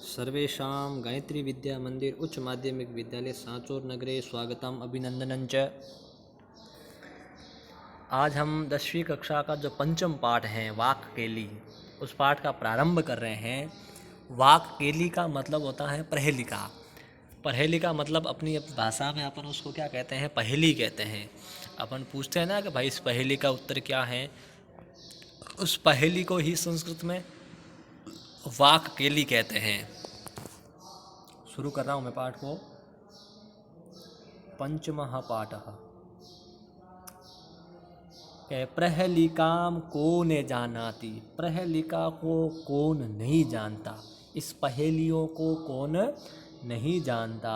सर्वेषां गायत्री विद्या मंदिर उच्च माध्यमिक विद्यालय सांचौर नगरे स्वागतम अभिनंदनं च। आज हम 10वीं कक्षा का जो पंचम पाठ है वाक केली, उस पाठ का प्रारंभ कर रहे हैं। वाक केली का मतलब होता है प्रहेलिका। प्रहेलिका मतलब अपनी भाषा में अपन उसको क्या कहते हैं, पहेली कहते हैं। अपन पूछते हैं ना कि भाई इस पहेली का उत्तर क्या है, उस पहेली को ही संस्कृत में वाक केली कहते हैं। शुरू कर रहा हूँ मैं पाठ को। पंचमः पाठः। प्रहेलिकाम कौन जानाति, प्रहेलिका को कौन नहीं जानता, इस पहेलियों को कौन नहीं जानता।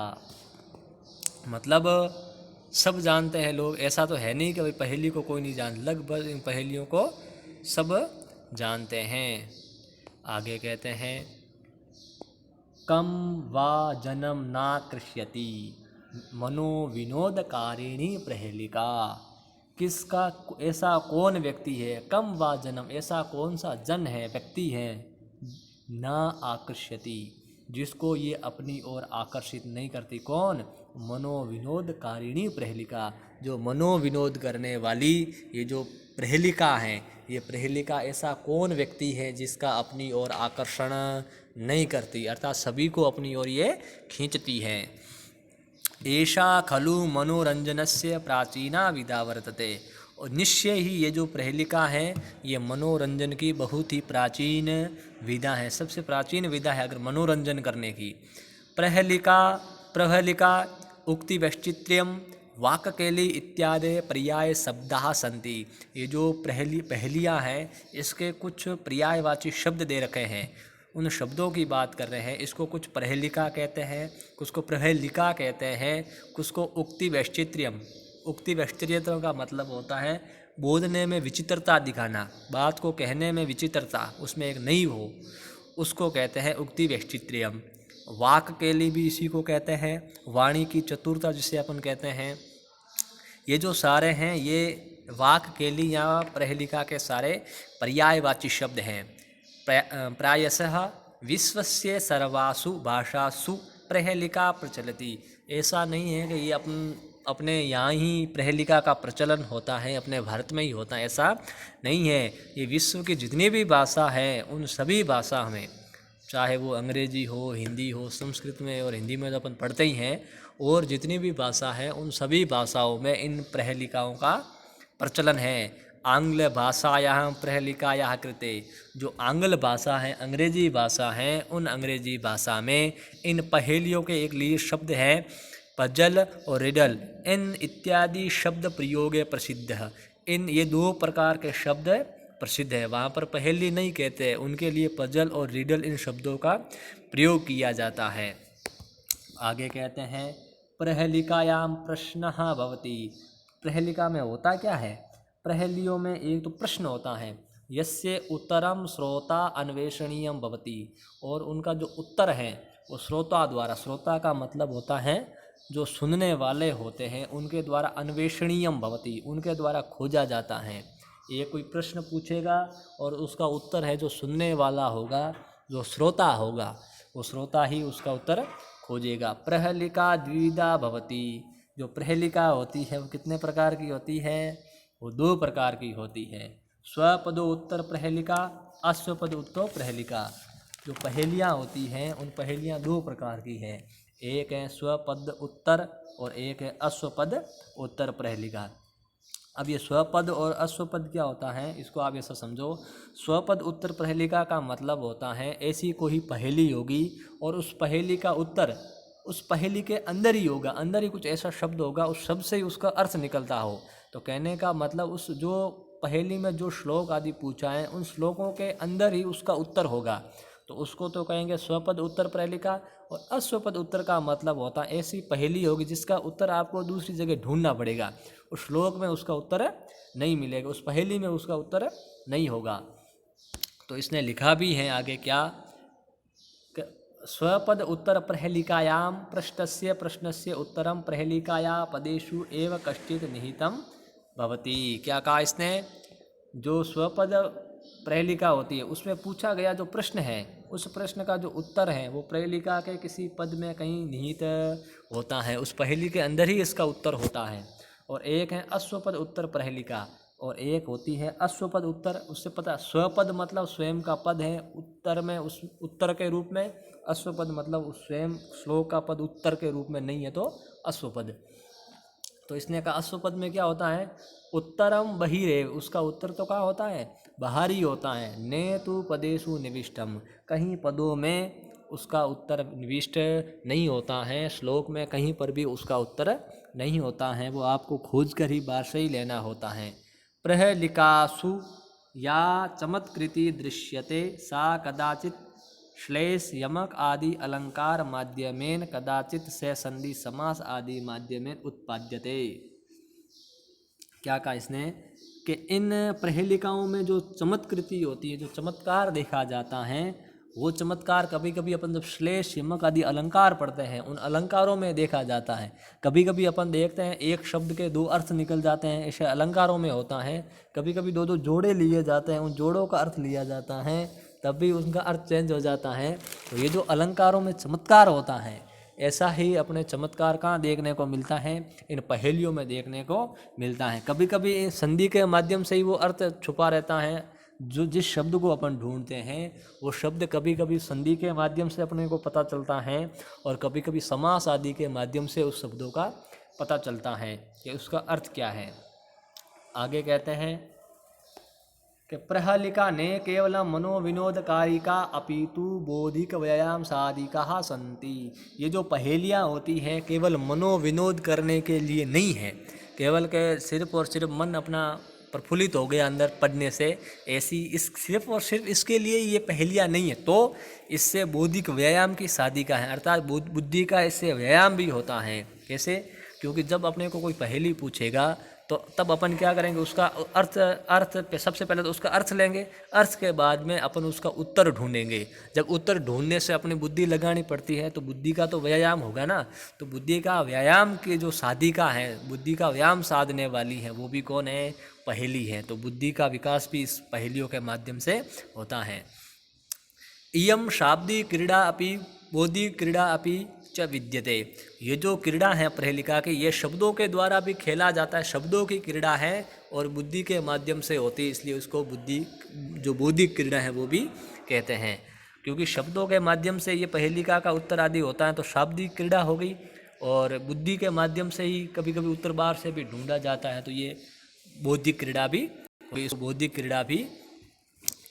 मतलब सब जानते हैं लोग, ऐसा तो है नहीं कि भाई पहेली को कोई नहीं जानता, लगभग इन पहेलियों को सब जानते हैं। आगे कहते हैं कम वा जन्म ना कृष्यति मनोविनोदकारिणी प्रहेलिका। किसका, ऐसा कौन व्यक्ति है, कम वा जन्म ऐसा कौन सा जन है, व्यक्ति है, ना आकृष्यति जिसको ये अपनी ओर आकर्षित नहीं करती। कौन? मनोविनोदकारिणी प्रहेलिका, जो मनोविनोद करने वाली ये जो प्रहेलिका है, ये प्रहेलिका ऐसा कौन व्यक्ति है जिसका अपनी ओर आकर्षण नहीं करती, अर्थात सभी को अपनी ओर ये खींचती है। एषा खलु मनोरंजनस्य प्राचीना विधा वर्तते, और निश्चय ही ये जो प्रहेलिका है ये मनोरंजन की बहुत ही प्राचीन विधा है, सबसे प्राचीन विधा है अगर मनोरंजन करने की। प्रहेलिका उक्ति वैश्चित्र्यम वाककेली इत्यादि पर्याय शब्दाः सन्ति। ये जो पहेलियाँ हैं इसके कुछ पर्यायवाची शब्द दे रखे हैं, उन शब्दों की बात कर रहे हैं। इसको कुछ प्रहेलिका कहते हैं, कुछ को प्रहेलिका कहते हैं, कुछ को उक्ति वैश्चित्र्यम। उक्ति वैश्चित्र्य का मतलब होता है बोलने में विचित्रता दिखाना, बात को कहने में विचित्रता, उसमें एक नई हो, उसको कहते हैं उक्ति वैश्चित्र्यम। वाक के लिए भी इसी को कहते हैं, वाणी की चतुरता जिसे अपन कहते हैं। ये जो सारे हैं ये वाक के लिए या प्रहेलिका के सारे पर्यायवाची शब्द हैं। प्रायशः विश्वस्य सर्वासु भाषासु प्रहेलिका प्रचलति। ऐसा नहीं है कि ये अपने यहाँ ही प्रहेलिका का प्रचलन होता है, अपने भारत में ही होता है, ऐसा नहीं है। ये विश्व की जितनी भी भाषा है उन सभी भाषा में, चाहे वो अंग्रेजी हो, हिंदी हो, संस्कृत में और हिंदी में तो अपन पढ़ते ही हैं, और जितनी भी भाषा है उन सभी भाषाओं में इन प्रहेलिकाओं का प्रचलन है। आंग्ल भाषायाः प्रहेलिकायाः कृते, जो आंग्ल भाषा है, अंग्रेजी भाषा है, उन अंग्रेजी भाषा में इन पहेलियों के एक लिए शब्द है पजल और रिडल। इन इत्यादि शब्द प्रयोग प्रसिद्ध है। इन ये दो प्रकार के शब्द प्रसिद्ध है, वहाँ पर पहेली नहीं कहते, उनके लिए पजल और रिडल इन शब्दों का प्रयोग किया जाता है। आगे कहते हैं प्रहेलिकायाम प्रश्नः भवति। प्रहेलिका में होता क्या है, प्रहेलियों में एक तो प्रश्न होता है, यस्य उत्तरम श्रोता अन्वेषणीयम भवति, और उनका जो उत्तर है वो श्रोता द्वारा, श्रोता का मतलब होता है जो सुनने वाले होते हैं, उनके द्वारा अन्वेषणीयम भवति, उनके द्वारा खोजा जाता है। ये कोई प्रश्न पूछेगा और उसका उत्तर है जो सुनने वाला होगा, जो श्रोता होगा, वो श्रोता ही उसका उत्तर खोजेगा। प्रहेलिका द्विधा भवति, जो प्रहेलिका होती है वो कितने प्रकार की होती है, वो दो प्रकार की होती है। स्वपदो उत्तर प्रहेलिका, अश्वपद उत्तर प्रहेलिका। जो पहेलियाँ होती हैं उन पहेलियाँ दो प्रकार की हैं, एक है स्वपद उत्तर और एक है अश्वपद उत्तर प्रहेलिका। अब ये स्वपद और अश्वपद क्या होता है, इसको आप ऐसा समझो। स्वपद उत्तर प्रहेलिका का मतलब होता है ऐसी कोई पहेली होगी और उस पहेली का उत्तर उस पहेली के अंदर ही होगा, अंदर ही कुछ ऐसा शब्द होगा, उस शब्द से ही उसका अर्थ निकलता हो। तो कहने का मतलब उस जो पहेली में जो श्लोक आदि पूछा है उन श्लोकों के अंदर ही उसका उत्तर होगा, तो उसको तो कहेंगे स्वपद उत्तर प्रहेलिका। और अश्वपद उत्तर का मतलब होता है ऐसी पहेली होगी जिसका उत्तर आपको दूसरी जगह ढूंढना पड़ेगा, उस श्लोक में उसका उत्तर नहीं मिलेगा, उस पहेली में उसका उत्तर नहीं होगा। तो इसने लिखा भी है आगे क्या, स्वपद उत्तर प्रहेलिकायाम प्रश्नस्य प्रश्नस्य उत्तरम प्रहेलिकाया पदेषु एव कश्चित् निहितम भवति। क्या कहा इसने, जो स्वपद प्रहेलिका होती है उसमें पूछा गया जो प्रश्न है उस प्रश्न का जो उत्तर है वो प्रहेलिका के किसी पद में कहीं निहित होता है, उस पहेली के अंदर ही इसका उत्तर होता है। और एक है अश्वपद उत्तर प्रहेलिका, और एक होती है अश्वपद उत्तर। उससे पता, स्वपद मतलब स्वयं का पद है, उत्तर में उस उत्तर के रूप में, अश्वपद मतलब उस स्वयं श्लोक का पद उत्तर के रूप में नहीं है तो अश्वपद। तो इसने कहा अश्वपद में क्या होता है, उत्तरम बहिरेव, उसका उत्तर तो क्या होता है, बाहरी होता है। ने तु पदेषु निविष्टम, कहीं पदों में उसका उत्तर निविष्ट नहीं होता है, श्लोक में कहीं पर भी उसका उत्तर नहीं होता है, वो आपको खोज कर ही बाहर से ही लेना होता है। प्रहलिकासु या चमत्कृति दृश्यते सा कदाचित श्लेष यमक आदि अलंकार माध्यमेन कदाचित से संधि समास आदि माध्यमेन उत्पाद्यते। क्या कहा इसने कि इन प्रहेलिकाओं में जो चमत्कृति होती है, जो चमत्कार देखा जाता है, वो चमत्कार कभी कभी अपन जब श्लेष यमक आदि अलंकार पढ़ते हैं उन अलंकारों में देखा जाता है। कभी कभी अपन देखते हैं एक शब्द के दो अर्थ निकल जाते हैं, ऐसे अलंकारों में होता है। कभी कभी दो दो जोड़े लिए जाते हैं, उन जोड़ों का अर्थ लिया जाता है, तब भी उनका अर्थ चेंज हो जाता है। तो ये जो अलंकारों में चमत्कार होता है, ऐसा ही अपने चमत्कार कहाँ देखने को मिलता है, इन पहेलियों में देखने को मिलता है। कभी कभी संधि के माध्यम से ही वो अर्थ छुपा रहता है, जो जिस शब्द को अपन ढूंढते हैं वो शब्द कभी कभी संधि के माध्यम से अपने को पता चलता है, और कभी कभी समास आदि के माध्यम से उस शब्दों का पता चलता है कि उसका अर्थ क्या है। आगे कहते हैं कि प्रहलिका ने केवल मनोविनोदकारिका अपितु बौद्धिक व्यायाम साधिका संति। ये जो पहेलियाँ होती हैं केवल मनोविनोद करने के लिए नहीं है, केवल के सिर्फ और सिर्फ मन अपना प्रफुल्लित हो गया अंदर पढ़ने से, ऐसी इस सिर्फ और सिर्फ इसके लिए ये पहेलियाँ नहीं है। तो इससे बौद्धिक व्यायाम की साधिका है, अर्थात बुद्धि का इससे व्यायाम भी होता है। कैसे? क्योंकि जब अपने को कोई पहेली पूछेगा तो तब अपन क्या करेंगे, उसका अर्थ पे सबसे पहले तो उसका अर्थ लेंगे, अर्थ के बाद में अपन उसका उत्तर ढूंढेंगे। जब उत्तर ढूंढने से अपनी बुद्धि लगानी पड़ती है तो बुद्धि का तो व्यायाम होगा ना। तो बुद्धि का व्यायाम की जो साधिका है, बुद्धि का व्यायाम साधने वाली है, वो भी कौन है, पहेली है। तो बुद्धि का विकास भी इस पहेलियों के माध्यम से होता है। इयम शाब्दी क्रीड़ा अपि बोधि क्रीड़ा अपि च विद्यते। ये जो क्रीड़ा है प्रहेलिका की, ये शब्दों के द्वारा भी खेला जाता है, शब्दों की क्रीड़ा है और बुद्धि के माध्यम से होती है, इसलिए उसको बुद्धि जो बौद्धिक क्रीड़ा है वो भी कहते हैं। क्योंकि शब्दों के माध्यम से ये प्रहेलिका का उत्तर आदि होता है, तो शाब्दिक क्रीड़ा हो गई, और बुद्धि के माध्यम से ही कभी कभी उत्तर बाहर से भी ढूंढा जाता है, तो ये बौद्धिक क्रीड़ा भी, इसको बौद्धिक क्रीड़ा भी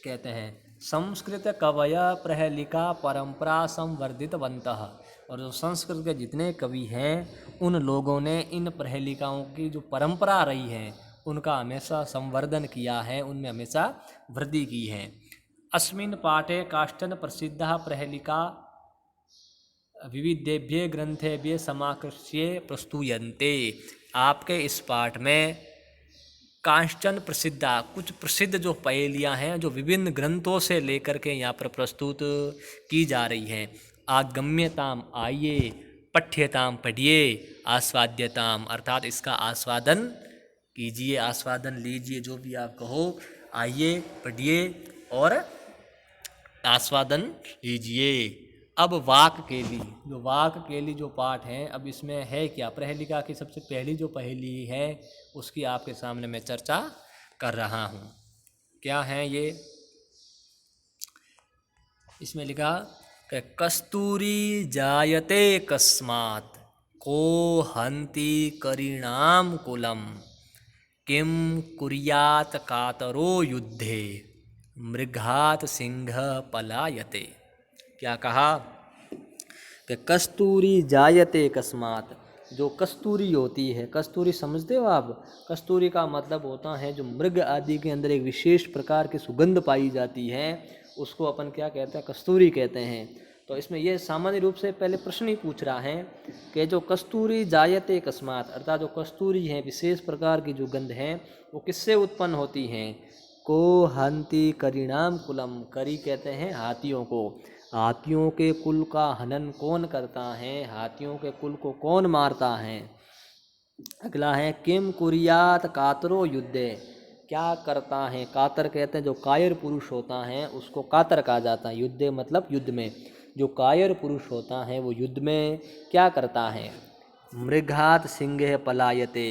कहते हैं। संस्कृत कवय प्रहेलिका परंपरा संवर्धितवन्तः। और जो संस्कृत के जितने कवि हैं उन लोगों ने इन प्रहेलिकाओं की जो परंपरा रही है उनका हमेशा संवर्धन किया है, उनमें हमेशा वृद्धि की है। अस्मिन् पाठे काश्चन प्रसिद्धा प्रहेलिका विविधेभ्य ग्रंथेभ्य समाकृष्य प्रस्तूयन्ते। आपके इस पाठ में कांचन प्रसिद्धा, कुछ प्रसिद्ध जो पहेलियाँ हैं जो विभिन्न ग्रंथों से लेकर के यहाँ पर प्रस्तुत की जा रही हैं। आगम्यताम आइए, पठ्यताम पढ़िए, आस्वाद्यताम अर्थात इसका आस्वादन कीजिए, आस्वादन लीजिए, जो भी आप कहो, आइए पढ़िए और आस्वादन लीजिए। अब वाक केली जो पाठ है, अब इसमें है क्या, प्रहेलिका की सबसे पहली जो पहेली है उसकी आपके सामने मैं चर्चा कर रहा हूँ। क्या है ये, इसमें लिखा कि कस्तूरी जायते कस्मात् को हन्ति करीणाम कुलम किम कुर्यात कातरो युद्धे मृगात सिंह पलायते। क्या कहा कि कस्तूरी जायते कस्मात्, जो कस्तूरी होती है, कस्तूरी समझते हो आप, कस्तूरी का मतलब होता है जो मृग आदि के अंदर एक विशेष प्रकार की सुगंध पाई जाती है, उसको अपन क्या कहते हैं, कस्तूरी कहते हैं। तो इसमें यह सामान्य रूप से पहले प्रश्न ही पूछ रहा है कि जो कस्तूरी जायते कस्मात्, अर्थात जो कस्तूरी है विशेष प्रकार की जो गंध है वो किससे उत्पन्न होती हैं। को हन्ति करीणाम कुलम, करी कहते हैं हाथियों को, हाथियों के कुल का हनन कौन करता है, हाथियों के कुल को कौन मारता है। अगला है किम कुर्यात कातरो युद्धे, क्या करता है, कातर कहते हैं जो कायर पुरुष होता है उसको कातर कहा जाता है। युद्धे मतलब युद्ध में, जो कायर पुरुष होता है वो युद्ध में क्या करता है। मृगात सिंह पलायते,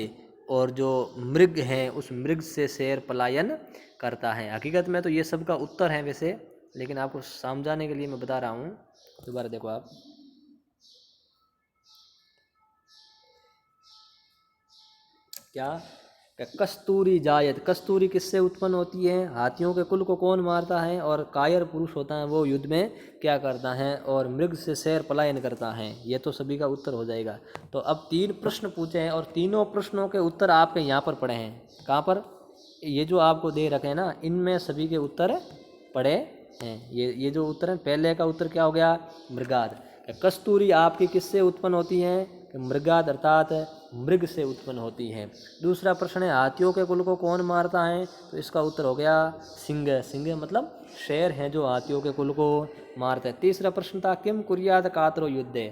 और जो मृग है उस मृग से शेर पलायन करता है। हकीकत में तो ये सब का उत्तर है वैसे, लेकिन आपको समझाने के लिए मैं बता रहा हूँ। दोबारा देखो आप, क्या कस्तूरी जायत, कस्तूरी किससे उत्पन्न होती है, हाथियों के कुल को कौन मारता है, और कायर पुरुष होता है वो युद्ध में क्या करता है, और मृग से शेर पलायन करता है। ये तो सभी का उत्तर हो जाएगा। तो अब 3 प्रश्न पूछे हैं और तीनों प्रश्नों के उत्तर आपके यहाँ पर पड़े हैं। कहाँ पर, ये जो आपको दे रखे हैं ना, इनमें सभी के उत्तर पड़े हैं। ये जो उत्तर है, पहले का उत्तर क्या हो गया, मृगाद। कस्तूरी आपकी किससे उत्पन्न होती है, मृगाद अर्थात मृग से उत्पन्न होती है। दूसरा प्रश्न है हाथियों के कुल को कौन मारता है, तो इसका उत्तर हो गया सिंह। सिंह मतलब शेर हैं जो हाथियों के कुल को मारते हैं। तीसरा प्रश्न था किम कुर्यात कातरो युद्धे,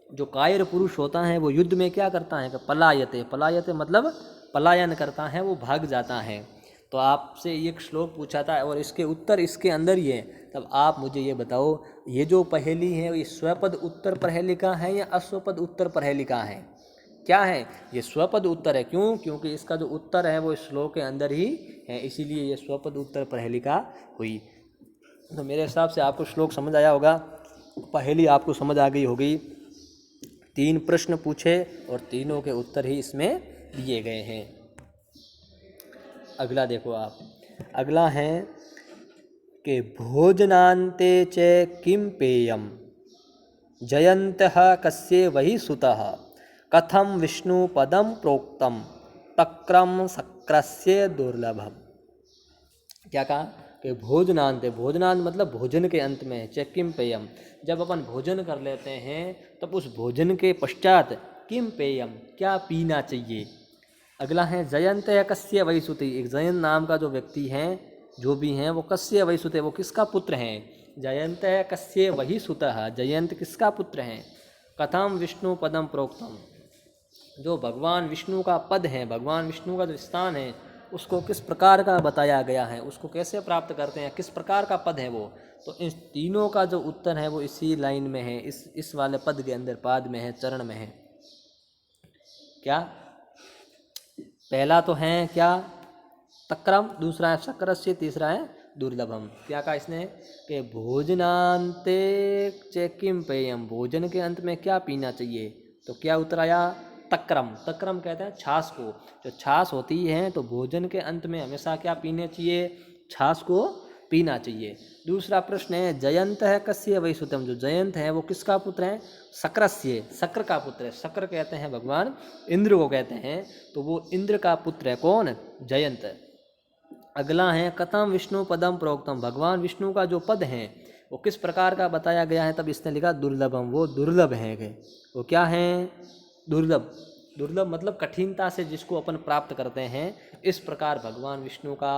जो कायर पुरुष होता है वो युद्ध में क्या करता है, पलायते, पलायते मतलब पलायन करता है, वो भाग जाता है। तो आपसे एक श्लोक पूछा था और इसके उत्तर इसके अंदर ही है। तब आप मुझे ये बताओ, ये जो पहेली है ये स्वपद उत्तर पहेलिका है या अश्वपद उत्तर पहेलिका है, क्या है, ये स्वपद उत्तर है। क्यों, क्योंकि इसका जो उत्तर है वो इस श्लोक के अंदर ही है, इसीलिए ये स्वपद उत्तर पहेलिका हुई। तो मेरे हिसाब से आपको श्लोक समझ आया होगा, पहेली आपको समझ आ गई होगी। 3 प्रश्न पूछे और तीनों के उत्तर ही इसमें दिए गए हैं। अगला देखो आप, अगला है कि भोजनान्ते च किं पेयम जयन्तः कस्य वही सुतः कथम विष्णु पदम प्रोक्तम तक्रम शक्रस्य दुर्लभम। क्या कहा कि भोजनांत, भोजनांत मतलब भोजन के अंत में, किम पेयम, जब अपन भोजन कर लेते हैं तब उस भोजन के पश्चात किम पेयम क्या पीना चाहिए। अगला है जयंत या कस्य वैसुते, एक जयंत नाम का जो व्यक्ति है, जो भी हैं वो कस्य वैसुते, वो किसका पुत्र हैं, जयंत है कस्य वही सुतः, जयंत किसका पुत्र हैं। कथम विष्णु पदम प्रोक्तम, जो भगवान विष्णु का पद है, भगवान विष्णु का जो स्थान है उसको किस प्रकार का बताया गया है, उसको कैसे प्राप्त करते हैं, किस प्रकार का पद है वो। तो इन तीनों का जो उत्तर है वो इसी लाइन में है, इस वाले पद के अंदर, पाद में है, चरण में है। क्या, पहला तो है क्या तक्रम, दूसरा है शक्रस्य, तीसरा है दुर्लभम। क्या कहा इसने कि भोजनांते च किम पेयम, भोजन के अंत में क्या पीना चाहिए। तो क्या उत्तर आया तक्रम। तक्रम कहते हैं छाछ को, जो छाछ होती है तो भोजन के अंत में हमेशा क्या पीने चाहिए, छाछ को पीना चाहिए। दूसरा प्रश्न है जयंत है कस्य वैसुतम, जो जयंत है वो किसका पुत्र है, शक्रस्य, शक्र का पुत्र है। शक्र कहते हैं भगवान इंद्र को कहते हैं, तो वो इंद्र का पुत्र है कौन, जयंत। अगला है कथम विष्णु पदम प्रोक्तम, भगवान विष्णु का जो पद है वो किस प्रकार का बताया गया है, तब इसने लिखा दुर्लभम, वो दुर्लभ है। वो क्या है, दुर्लभ। दुर्लभ मतलब कठिनता से जिसको अपन प्राप्त करते हैं, इस प्रकार भगवान विष्णु का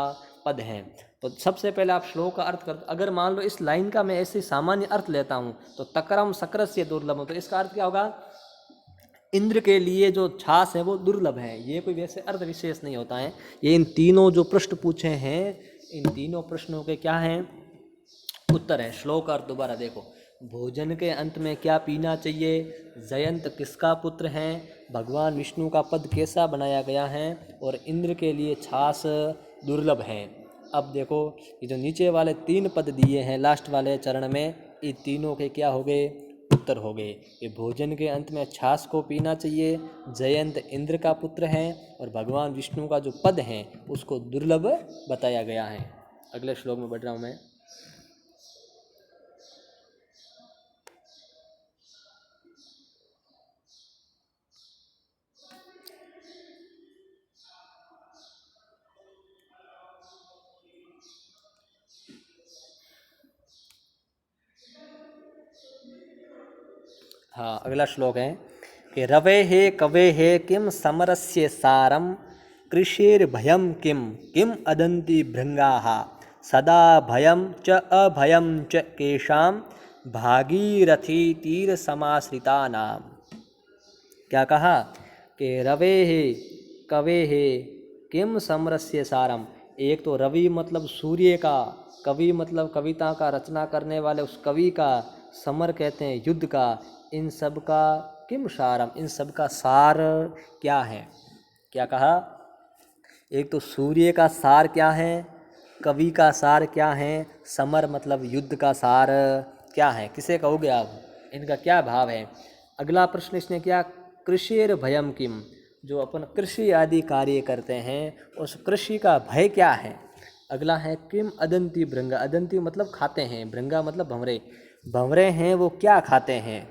पद है। तो सबसे पहले आप श्लोक का अर्थ कर, अगर मान लो इस लाइन का मैं ऐसे सामान्य अर्थ लेता हूँ तो तक्रम शक्रस्य दुर्लभम, तो इसका अर्थ क्या होगा, इंद्र के लिए जो छाछ है वो दुर्लभ है। ये कोई वैसे अर्थ विशेष नहीं होता है। ये इन तीनों जो प्रश्न पूछे हैं, इन तीनों प्रश्नों के क्या हैं, उत्तर है। श्लोक अर्थ दोबारा देखो, भोजन के अंत में क्या पीना चाहिए, जयंत किसका पुत्र है, भगवान विष्णु का पद कैसा बनाया गया है, और इंद्र के लिए छाछ दुर्लभ है। अब देखो ये जो नीचे वाले 3 पद दिए हैं लास्ट वाले चरण में, ये तीनों के क्या हो गए, उत्तर हो गए। ये भोजन के अंत में छाछ को पीना चाहिए, जयंत इंद्र का पुत्र है, और भगवान विष्णु का जो पद है उसको दुर्लभ बताया गया है। अगले श्लोक में बढ़ रहा हूँ मैं। हाँ, अगला श्लोक है कि रवे हे कवे हे किम समरस्य सारम कृषिर्भयम किम किम अदंति भृंगाः सदा भयम च अभयम च केशाम भागीरथी तीर समाश्रिता नाम। क्या कहा कि रवे हे कवे हे किम समरस्य सारम, एक तो रवि मतलब सूर्य का, कवि मतलब कविता का रचना करने वाले उस कवि का, समर कहते हैं युद्ध का, इन सब का किम सारम, इन सब का सार क्या है। क्या कहा, एक तो सूर्य का सार क्या है, कवि का सार क्या है, समर मतलब युद्ध का सार क्या है, किसे कहोगे आप, इनका क्या भाव है। अगला प्रश्न इसने क्या, कृषिर भयम किम, जो अपन कृषि आदि कार्य करते हैं उस कृषि का भय क्या है। अगला है किम अदंती भृंगा, अदंती मतलब खाते हैं, भृंगा मतलब भंवरे, भंवरे हैं वो क्या खाते हैं।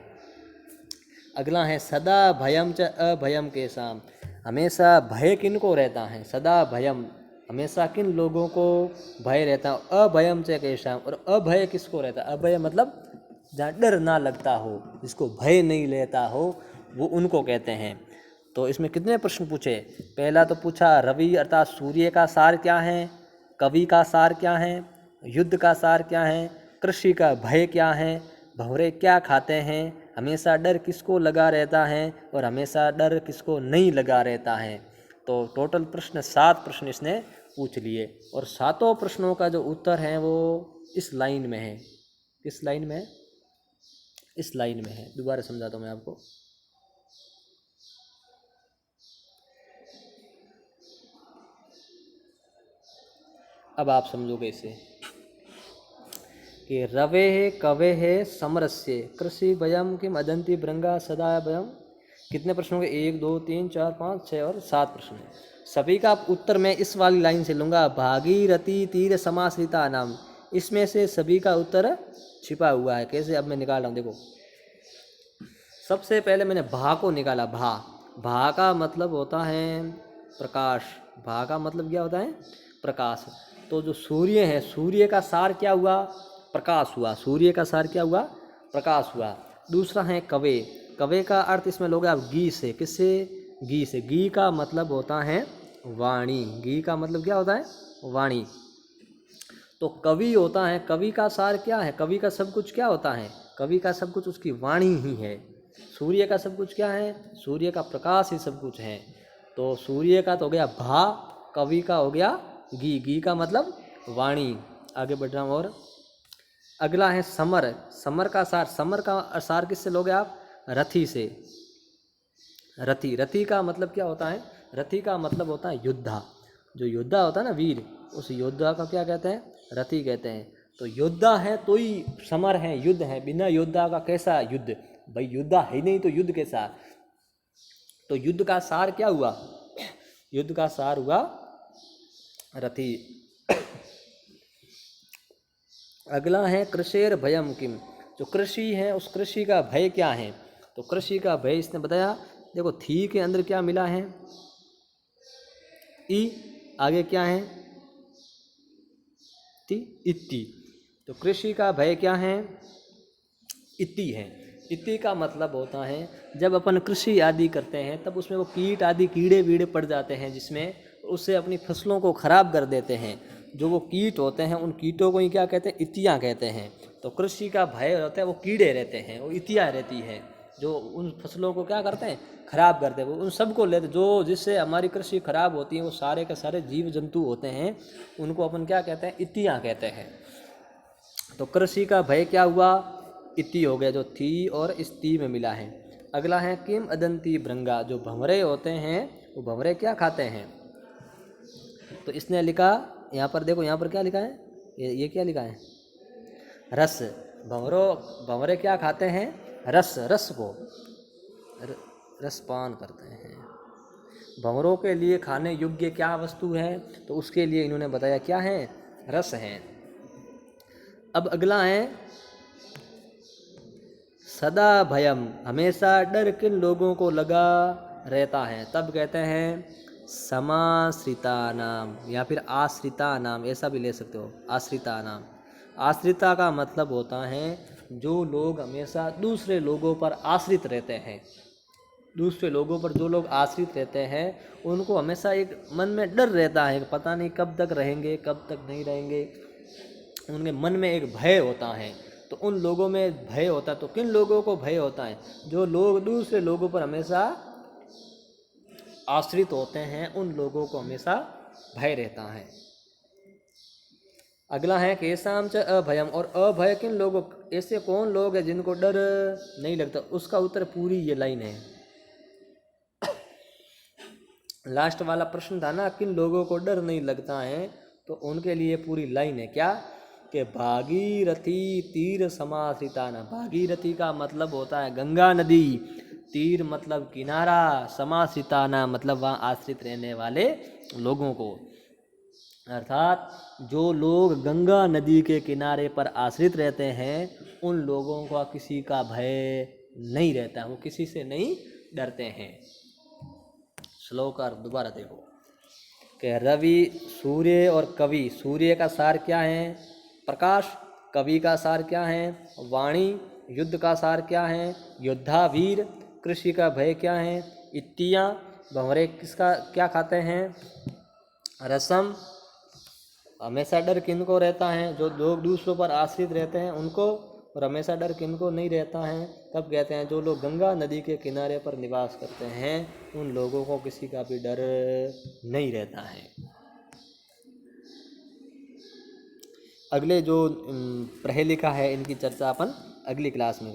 अगला है सदा भयम च अभयम के साम, हमेशा भय किन को रहता है, सदा भयम हमेशा किन लोगों को भय रहता है, अभयम च के साम, और अभय किसको रहता है, अभय मतलब जहाँ डर ना लगता हो, जिसको भय नहीं लेता हो, वो उनको कहते हैं। तो इसमें कितने प्रश्न पूछे, पहला तो पूछा रवि अर्थात सूर्य का सार क्या है, कवि का सार क्या है, युद्ध का सार क्या है, कृषि का भय क्या है, भंवरे क्या खाते हैं, हमेशा डर किसको लगा रहता है और हमेशा डर किसको नहीं लगा रहता है। तो टोटल प्रश्न 7 प्रश्न इसने पूछ लिए, और 7 प्रश्नों का जो उत्तर है वो इस लाइन में है। किस लाइन में है, इस लाइन में है। दोबारा समझाता हूँ मैं आपको। अब आप समझोगे इसे कि रवे कवे है समरस्य कृषि भयम किम अदंती भृंगा सदा भयम। कितने प्रश्नों के, 1 2 3 4 5 6 और 7 प्रश्न हैं। सभी का उत्तर मैं इस वाली लाइन से लूँगा, भागीरथी तीर समाश्रिता नाम, इसमें से सभी का उत्तर छिपा हुआ है। कैसे, अब मैं निकाल रहा हूँ, देखो। सबसे पहले मैंने भा को निकाला, भा, भा का मतलब होता है प्रकाश, भा का मतलब क्या होता है, प्रकाश। तो जो सूर्य है, सूर्य का सार क्या हुआ, प्रकाश हुआ, सूर्य का सार क्या हुआ, प्रकाश हुआ। दूसरा है कवे, कवे का अर्थ इसमें लोगे आप गी से, किससे, गी से, गी का मतलब होता है वाणी, गी का मतलब क्या होता है, वाणी। तो कवि होता है, कवि का सार क्या है, कवि का सब कुछ क्या होता है, कवि का सब कुछ उसकी वाणी ही है। सूर्य का सब कुछ क्या है, सूर्य का प्रकाश ही सब कुछ है। तो सूर्य का तो हो गया भा, कवि का हो गया गी, गी का मतलब वाणी। आगे बढ़ रहा हूँ और अगला है समर, समर का सार, समर का सार किससे लोगे आप, रथी से, रथी, रथी का मतलब क्या होता है, रथी का मतलब होता है योद्धा, जो योद्धा होता है ना वीर, उस योद्धा का क्या कहते हैं, रथी कहते हैं। तो योद्धा है तो ही समर है, युद्ध है, बिना योद्धा का कैसा युद्ध, भाई योद्धा है ही नहीं तो युद्ध कैसा। तो युद्ध का सार क्या हुआ, युद्ध का सार हुआ रथी। अगला है कृषेर भयम किम, जो कृषि है उस कृषि का भय क्या है। तो कृषि का भय इसने बताया, देखो थी के अंदर क्या मिला है, ई, आगे क्या है, ती, इति। तो कृषि का भय क्या है, इति है। इति का मतलब होता है जब अपन कृषि आदि करते हैं तब उसमें वो कीट आदि कीड़े वीड़े पड़ जाते हैं, जिसमें उससे अपनी फसलों को खराब कर देते हैं। जो वो कीट होते हैं उन कीटों को ही क्या कहते हैं, इतियाँ कहते हैं। तो कृषि का भय होता है वो कीड़े रहते हैं, वो इतियाँ रहती है जो उन फसलों को क्या करते हैं, खराब करते हैं। वो उन सबको लेते, जो जिससे हमारी कृषि खराब होती है वो सारे के सारे जीव जंतु होते हैं, उनको अपन क्या कहते हैं, इतियाँ कहते हैं। तो कृषि का भय क्या हुआ, इति हो गया, जो थी और इस ती में मिला है। अगला है किम अदंती भृंगा, जो भंवरे होते हैं वो भंवरे क्या खाते हैं। तो इसने लिखा यहाँ पर, देखो यहाँ पर क्या लिखा है, ये क्या लिखा है, रस। भंवरे क्या खाते हैं, रस, रस को रसपान करते हैं। भंवरों के लिए खाने योग्य क्या वस्तु है, तो उसके लिए इन्होंने बताया क्या है, रस है। अब अगला है सदा भयम, हमेशा डर किन लोगों को लगा रहता है, तब कहते हैं समाश्रिता नाम, या फिर आश्रिता नाम, ऐसा भी ले सकते हो, आश्रिता नाम। आश्रिता का मतलब होता है जो लोग हमेशा दूसरे लोगों पर आश्रित रहते हैं, दूसरे लोगों पर जो लोग आश्रित रहते हैं उनको हमेशा एक मन में डर रहता है, पता नहीं कब तक रहेंगे कब तक नहीं रहेंगे, उनके मन में एक भय होता है। तो उन लोगों में भय होता है, तो किन लोगों को भय होता है, जो लोग दूसरे लोगों पर हमेशा आश्रित होते हैं उन लोगों को हमेशा भय रहता है। अगला है केसाम च अभयम, और अभय किन लोगों, ऐसे कौन लोग हैं जिनको डर नहीं लगता। उसका उत्तर पूरी ये लाइन है। लास्ट वाला प्रश्न था ना, किन लोगों को डर नहीं लगता है, तो उनके लिए पूरी लाइन है क्या कि भागीरथी तीर समाश्रिता न। भागीरथी का मतलब होता है गंगा नदी, तीर मतलब किनारा, समाश्रिता न मतलब वहाँ आश्रित रहने वाले लोगों को। अर्थात जो लोग गंगा नदी के किनारे पर आश्रित रहते हैं उन लोगों का किसी का भय नहीं रहता, वो किसी से नहीं डरते हैं। श्लोक दोबारा देखो कि रवि, सूर्य और कवि। सूर्य का सार क्या है? प्रकाश। कवि का सार क्या है? वाणी। युद्ध का सार क्या है? योद्धा वीर। कृषि का भय क्या है? इत्तियाँ। भंवरे किसका क्या खाते हैं? रसम। हमेशा डर किनको रहता है? जो लोग दूसरों पर आश्रित रहते हैं उनको। और हमेशा डर किनको नहीं रहता है? तब कहते हैं जो लोग गंगा नदी के किनारे पर निवास करते हैं उन लोगों को किसी का भी डर नहीं रहता है। अगले जो प्रहेलिका है इनकी चर्चा अपन अगली क्लास में